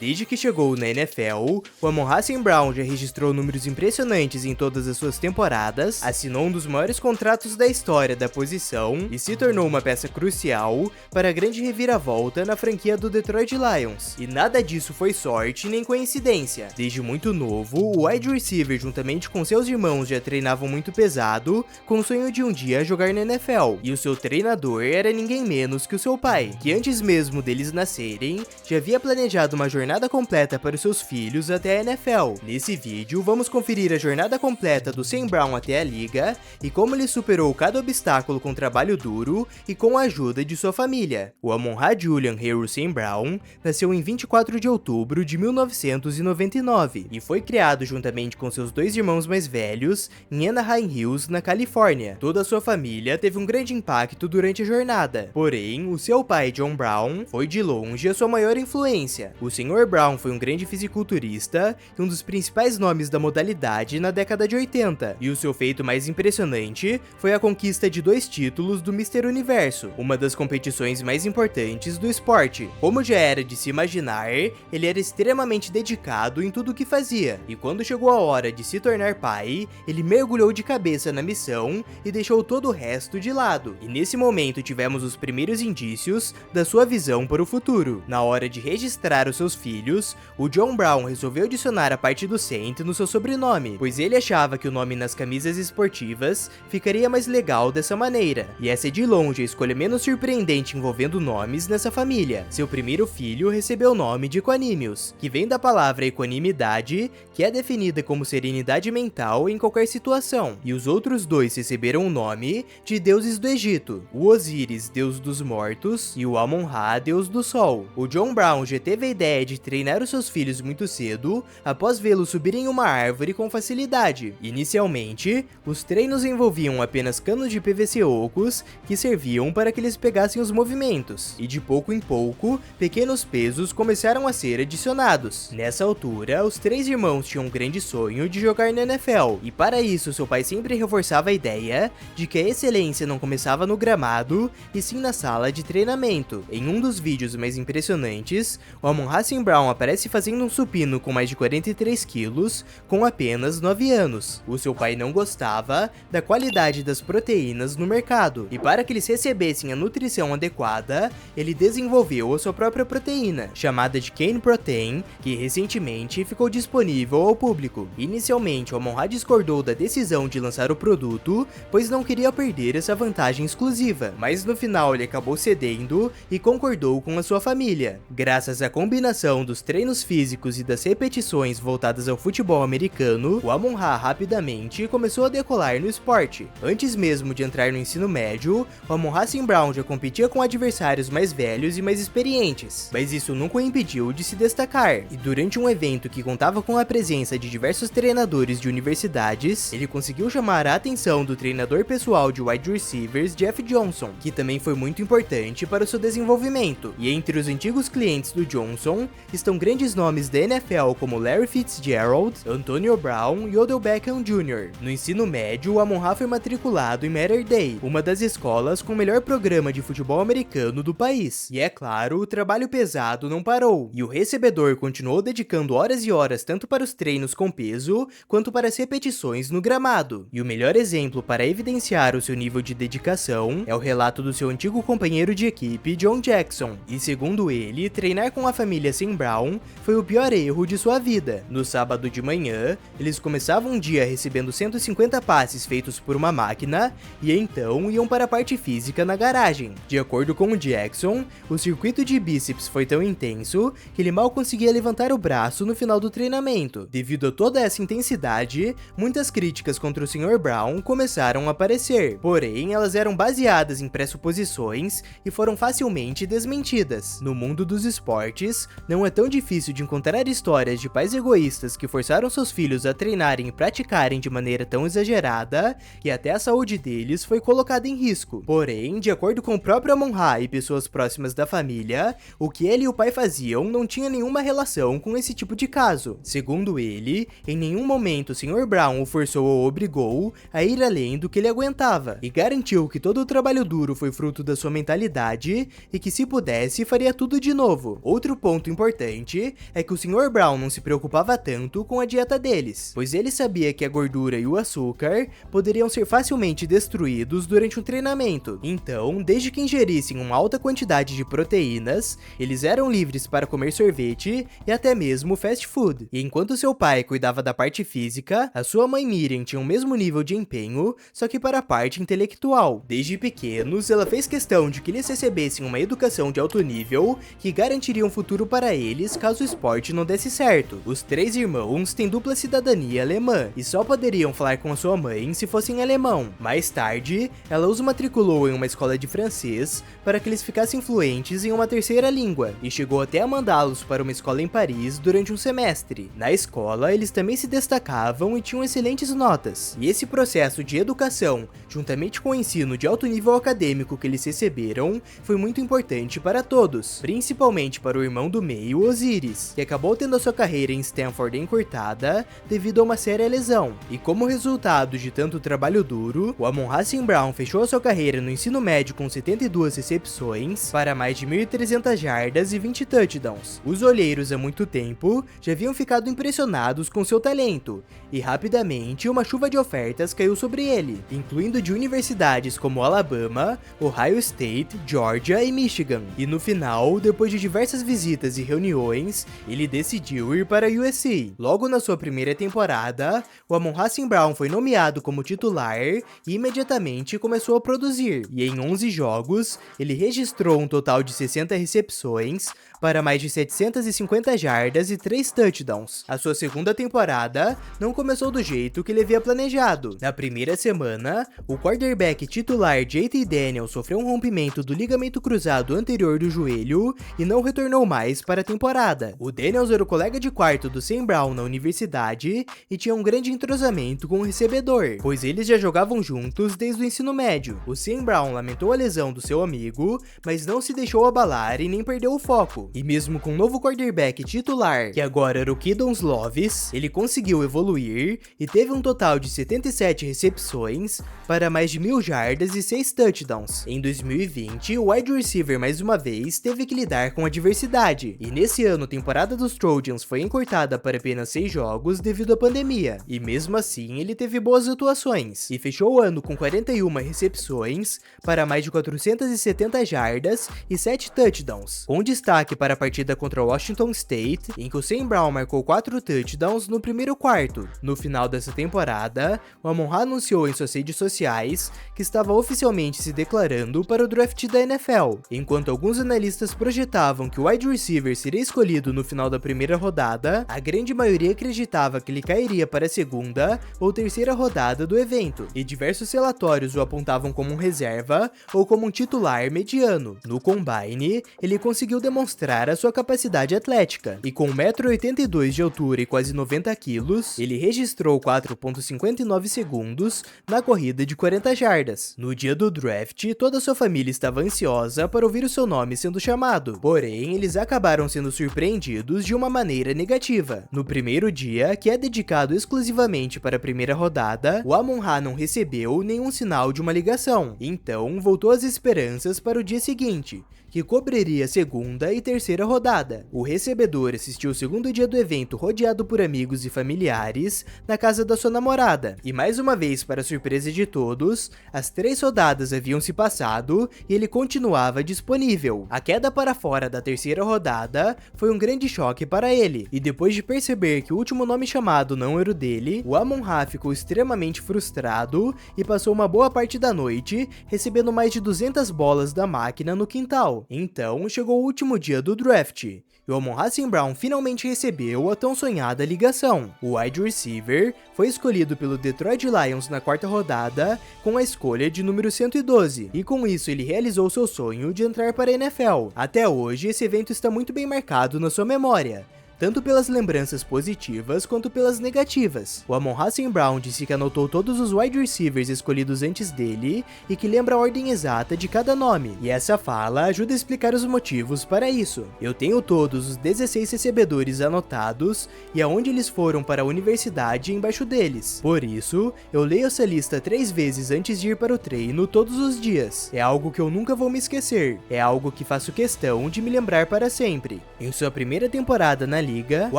Desde que chegou na NFL, o Amon-Ra St. Brown já registrou números impressionantes em todas as suas temporadas, assinou um dos maiores contratos da história da posição e se tornou uma peça crucial para a grande reviravolta na franquia do Detroit Lions. E nada disso foi sorte nem coincidência. Desde muito novo, o wide receiver juntamente com seus irmãos já treinavam muito pesado, com o sonho de um dia jogar na NFL. E o seu treinador era ninguém menos que o seu pai, que antes mesmo deles nascerem, já havia planejado uma jornada completa para os seus filhos até a NFL. Nesse vídeo, vamos conferir a jornada completa do St. Brown até a liga e como ele superou cada obstáculo com trabalho duro e com a ajuda de sua família. O Amon-Ra Julian Heroes St. Brown nasceu em 24 de outubro de 1999 e foi criado juntamente com seus dois irmãos mais velhos em Anaheim Hills, na Califórnia. Toda a sua família teve um grande impacto durante a jornada, porém, o seu pai, John Brown, foi de longe a sua maior influência. O Sr. Brown foi um grande fisiculturista e um dos principais nomes da modalidade na década de 80, e o seu feito mais impressionante foi a conquista de 2 títulos do Mr. Universo, uma das competições mais importantes do esporte. Como já era de se imaginar, ele era extremamente dedicado em tudo o que fazia, e quando chegou a hora de se tornar pai, ele mergulhou de cabeça na missão e deixou todo o resto de lado. E nesse momento tivemos os primeiros indícios da sua visão para o futuro. Na hora de registrar os seus filhos, o John Brown resolveu adicionar a parte do Saint no seu sobrenome, pois ele achava que o nome nas camisas esportivas ficaria mais legal dessa maneira, e essa é de longe a escolha menos surpreendente envolvendo nomes nessa família. Seu primeiro filho recebeu o nome de Equanimous, que vem da palavra equanimidade, que é definida como serenidade mental em qualquer situação, e os outros 2 receberam o nome de deuses do Egito, o Osíris, deus dos mortos, e o Amon-Ra, deus do sol. O John Brown já teve a ideia de treinar os seus filhos muito cedo, após vê-los subirem uma árvore com facilidade. Inicialmente, os treinos envolviam apenas canos de PVC ocos que serviam para que eles pegassem os movimentos, e de pouco em pouco, pequenos pesos começaram a ser adicionados. Nessa altura, os 3 irmãos tinham um grande sonho de jogar na NFL, e para isso seu pai sempre reforçava a ideia de que a excelência não começava no gramado, e sim na sala de treinamento. Em um dos vídeos mais impressionantes, o Amon-Ra St. Brown aparece fazendo um supino com mais de 43 quilos com apenas 9 anos. O seu pai não gostava da qualidade das proteínas no mercado, e para que eles recebessem a nutrição adequada, ele desenvolveu a sua própria proteína, chamada de Cane Protein, que recentemente ficou disponível ao público. Inicialmente, o Amon-Ra discordou da decisão de lançar o produto, pois não queria perder essa vantagem exclusiva, mas no final ele acabou cedendo e concordou com a sua família. Graças à combinação dos treinos físicos e das repetições voltadas ao futebol americano, o Amon-Ra rapidamente começou a decolar no esporte. Antes mesmo de entrar no ensino médio, o Amon-Ra St. Brown já competia com adversários mais velhos e mais experientes, mas isso nunca o impediu de se destacar, e durante um evento que contava com a presença de diversos treinadores de universidades, ele conseguiu chamar a atenção do treinador pessoal de wide receivers Jeff Johnson, que também foi muito importante para o seu desenvolvimento. E entre os antigos clientes do Johnson estão grandes nomes da NFL como Larry Fitzgerald, Antonio Brown e Odell Beckham Jr. No ensino médio, o Amon-Ra foi matriculado em Mater Dei, uma das escolas com o melhor programa de futebol americano do país. E é claro, o trabalho pesado não parou, e o recebedor continuou dedicando horas e horas tanto para os treinos com peso, quanto para as repetições no gramado. E o melhor exemplo para evidenciar o seu nível de dedicação é o relato do seu antigo companheiro de equipe, John Jackson. E segundo ele, treinar com a família St. Brown foi o pior erro de sua vida. No sábado de manhã, eles começavam um dia recebendo 150 passes feitos por uma máquina, e então iam para a parte física na garagem. De acordo com o Jackson, o circuito de bíceps foi tão intenso que ele mal conseguia levantar o braço no final do treinamento. Devido a toda essa intensidade, muitas críticas contra o Sr. Brown começaram a aparecer, porém elas eram baseadas em pressuposições e foram facilmente desmentidas. No mundo dos esportes, não é tão difícil de encontrar histórias de pais egoístas que forçaram seus filhos a treinarem e praticarem de maneira tão exagerada, e até a saúde deles foi colocada em risco. Porém, de acordo com o próprio Amon-Ra e pessoas próximas da família, o que ele e o pai faziam não tinha nenhuma relação com esse tipo de caso. Segundo ele, em nenhum momento o Sr. Brown o forçou ou obrigou a ir além do que ele aguentava, e garantiu que todo o trabalho duro foi fruto da sua mentalidade e que, se pudesse, faria tudo de novo. Outro ponto importante importante é que o Sr. Brown não se preocupava tanto com a dieta deles, pois ele sabia que a gordura e o açúcar poderiam ser facilmente destruídos durante um treinamento. Então, desde que ingerissem uma alta quantidade de proteínas, eles eram livres para comer sorvete e até mesmo fast food. E enquanto seu pai cuidava da parte física, a sua mãe Miriam tinha o mesmo nível de empenho, só que para a parte intelectual. Desde pequenos, ela fez questão de que eles recebessem uma educação de alto nível que garantiria um futuro para eles caso o esporte não desse certo. Os 3 irmãos têm dupla cidadania alemã e só poderiam falar com a sua mãe se fossem alemão. Mais tarde, ela os matriculou em uma escola de francês para que eles ficassem fluentes em uma terceira língua e chegou até a mandá-los para uma escola em Paris durante um semestre. Na escola, eles também se destacavam e tinham excelentes notas. E esse processo de educação, juntamente com o ensino de alto nível acadêmico que eles receberam, foi muito importante para todos, principalmente para o irmão do meio, Osiris, que acabou tendo a sua carreira em Stanford encurtada devido a uma séria lesão. E como resultado de tanto trabalho duro, o Amon-Ra St. Brown fechou a sua carreira no ensino médio com 72 recepções para mais de 1.300 jardas e 20 touchdowns. Os olheiros há muito tempo já haviam ficado impressionados com seu talento, e rapidamente uma chuva de ofertas caiu sobre ele, incluindo de universidades como Alabama, Ohio State, Georgia e Michigan. E no final, depois de diversas visitas e reuniões, ele decidiu ir para a USC. Logo na sua primeira temporada, o Amon-Ra St. Brown foi nomeado como titular e imediatamente começou a produzir. E em 11 jogos, ele registrou um total de 60 recepções para mais de 750 jardas e 3 touchdowns. A sua segunda temporada não começou do jeito que ele havia planejado. Na primeira semana, o quarterback titular J.T. Daniels sofreu um rompimento do ligamento cruzado anterior do joelho e não retornou mais para a temporada. O Daniels era o colega de quarto do St. Brown na universidade e tinha um grande entrosamento com o recebedor, pois eles já jogavam juntos desde o ensino médio. O St. Brown lamentou a lesão do seu amigo, mas não se deixou abalar e nem perdeu o foco. E mesmo com um novo quarterback titular, que agora era o Kedon Slovis, ele conseguiu evoluir e teve um total de 77 recepções para mais de 1.000 jardas e 6 touchdowns. Em 2020, o wide receiver mais uma vez teve que lidar com a adversidade, e nesse ano a temporada dos Trojans foi encurtada para apenas 6 jogos devido à pandemia, e mesmo assim ele teve boas atuações, e fechou o ano com 41 recepções para mais de 470 jardas e 7 touchdowns, com destaque para a partida contra o Washington State, em que o St. Brown marcou 4 touchdowns no primeiro quarto. No final dessa temporada, o Amon-Ra anunciou em suas redes sociais que estava oficialmente se declarando para o draft da NFL, enquanto alguns analistas projetavam que o wide receiver seria escolhido no final da primeira rodada, a grande maioria acreditava que ele cairia para a segunda ou terceira rodada do evento, e diversos relatórios o apontavam como um reserva ou como um titular mediano. No combine, ele conseguiu demonstrar a sua capacidade atlética, e com 1,82 m de altura e quase 90 kg, ele registrou 4,59 segundos na corrida de 40 jardas. No dia do draft, toda sua família estava ansiosa para ouvir o seu nome sendo chamado, porém eles acabaram sendo surpreendidos de uma maneira negativa. No primeiro dia, que é dedicado exclusivamente para a primeira rodada, o Amon-Ra não recebeu nenhum sinal de uma ligação, então voltou às esperanças para o dia seguinte, que cobriria a segunda e terceira rodada. O recebedor assistiu o segundo dia do evento rodeado por amigos e familiares na casa da sua namorada, e mais uma vez, para surpresa de todos, as 3 rodadas haviam se passado e ele continuava disponível. A queda para fora da terceira rodada foi um grande choque para ele, e depois de perceber que o último nome chamado não era o dele, o Amon-Ra ficou extremamente frustrado e passou uma boa parte da noite recebendo mais de 200 bolas da máquina no quintal. Então, chegou o último dia do draft, e o Amon-Ra St. Brown finalmente recebeu a tão sonhada ligação. O wide receiver foi escolhido pelo Detroit Lions na 4ª rodada com a escolha de número 112, e com isso ele realizou seu sonho de entrar para a NFL. Até hoje, esse evento está muito bem marcado na sua memória, tanto pelas lembranças positivas quanto pelas negativas. O Amon-Ra St. Brown disse que anotou todos os wide receivers escolhidos antes dele e que lembra a ordem exata de cada nome, e essa fala ajuda a explicar os motivos para isso. Eu tenho todos os 16 recebedores anotados e aonde eles foram para a universidade embaixo deles. Por isso, eu leio essa lista 3 vezes antes de ir para o treino todos os dias. É algo que eu nunca vou me esquecer, é algo que faço questão de me lembrar para sempre. Em sua primeira temporada na liga, o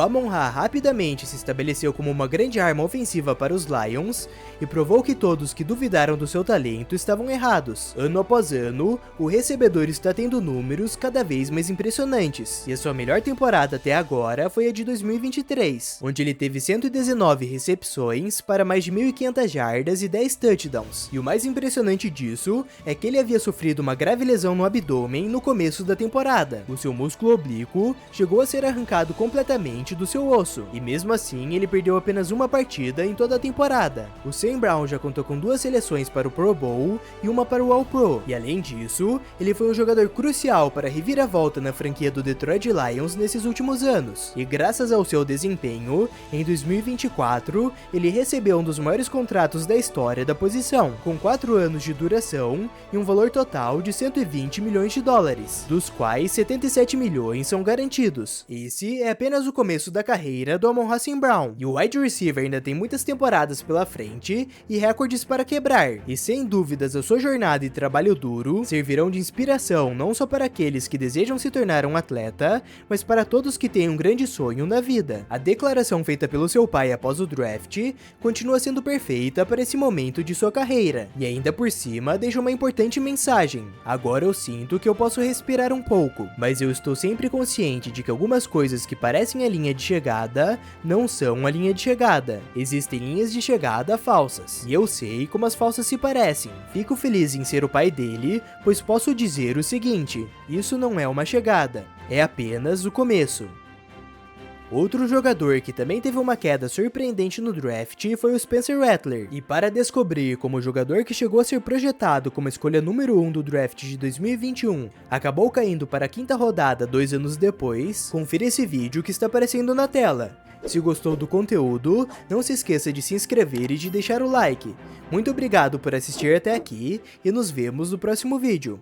Amon-Ra rapidamente se estabeleceu como uma grande arma ofensiva para os Lions e provou que todos que duvidaram do seu talento estavam errados. Ano após ano, o recebedor está tendo números cada vez mais impressionantes, e a sua melhor temporada até agora foi a de 2023, onde ele teve 119 recepções para mais de 1.500 jardas e 10 touchdowns. E o mais impressionante disso é que ele havia sofrido uma grave lesão no abdômen no começo da temporada. O seu músculo oblíquo chegou a ser arrancado completamente do seu osso, e mesmo assim ele perdeu apenas uma partida em toda a temporada. O St. Brown já contou com 2 seleções para o Pro Bowl e uma para o All-Pro, e além disso, ele foi um jogador crucial para a reviravolta na franquia do Detroit Lions nesses últimos anos, e graças ao seu desempenho, em 2024, ele recebeu um dos maiores contratos da história da posição, com 4 anos de duração e um valor total de 120 milhões de dólares, dos quais 77 milhões são garantidos. Esse é apenas o começo da carreira do Amon-Ra St. Brown, e o wide receiver ainda tem muitas temporadas pela frente e recordes para quebrar, e sem dúvidas a sua jornada e trabalho duro servirão de inspiração não só para aqueles que desejam se tornar um atleta, mas para todos que têm um grande sonho na vida. A declaração feita pelo seu pai após o draft continua sendo perfeita para esse momento de sua carreira, e ainda por cima deixa uma importante mensagem: agora eu sinto que eu posso respirar um pouco, mas eu estou sempre consciente de que algumas coisas que parecem a linha de chegada não são a linha de chegada. Existem linhas de chegada falsas, e eu sei como as falsas se parecem. Fico feliz em ser o pai dele, pois posso dizer o seguinte: isso não é uma chegada, é apenas o começo. Outro jogador que também teve uma queda surpreendente no draft foi o Spencer Rattler, e para descobrir como o jogador que chegou a ser projetado como a escolha número 1 do draft de 2021 acabou caindo para a 5ª rodada 2 anos depois, confira esse vídeo que está aparecendo na tela. Se gostou do conteúdo, não se esqueça de se inscrever e de deixar o like. Muito obrigado por assistir até aqui e nos vemos no próximo vídeo.